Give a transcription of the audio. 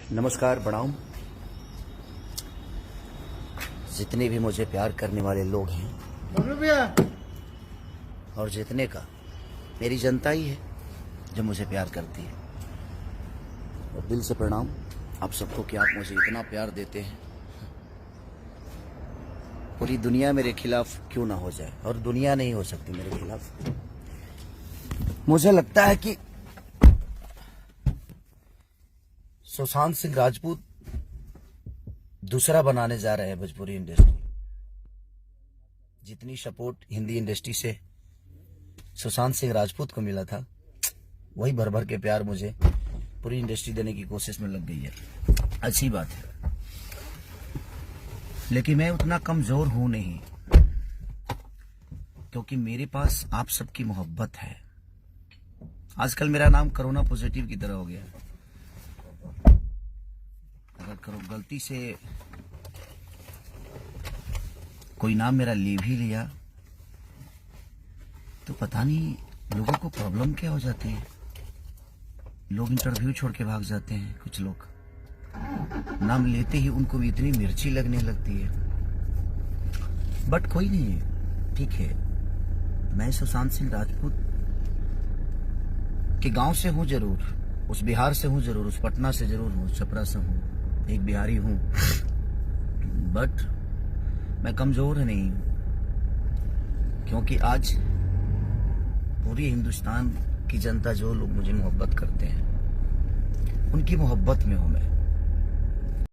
नमस्कार, प्रणाम। जितने भी मुझे प्यार करने वाले लोग हैं और जितने का मेरी जनता ही है जो मुझे प्यार करती है, और दिल से प्रणाम आप सबको कि आप मुझे इतना प्यार देते हैं। पूरी दुनिया मेरे खिलाफ क्यों ना हो जाए, और दुनिया नहीं हो सकती मेरे खिलाफ। मुझे लगता है कि सुशांत सिंह राजपूत दूसरा बनाने जा रहे हैं भोजपुरी इंडस्ट्री। जितनी सपोर्ट हिंदी इंडस्ट्री से सुशांत सिंह राजपूत को मिला था, वही भर भर के प्यार मुझे पूरी इंडस्ट्री देने की कोशिश में लग गई है। अच्छी बात है, लेकिन मैं उतना कमजोर हूं नहीं, क्योंकि मेरे पास आप सबकी मोहब्बत है। आजकल मेरा नाम कोरोना पॉजिटिव की तरह हो गया। अगर गलती से कोई नाम मेरा ले भी लिया तो पता नहीं लोगों को प्रॉब्लम क्या हो जाती है। लोग इंटरव्यू छोड़ के भाग जाते हैं। कुछ लोग नाम लेते ही उनको भी इतनी मिर्ची लगने लगती है। बट कोई नहीं है, ठीक है। मैं सुशांत सिंह राजपूत के गांव से हूं जरूर, उस बिहार से हूं जरूर, उस पटना से जरूर हूं, छपरा से हूं, एक बिहारी हूं, बट मैं कमजोर नहीं हूं, क्योंकि आज पूरी हिंदुस्तान की जनता, जो लोग मुझे मोहब्बत करते हैं, उनकी मोहब्बत में हूं मैं।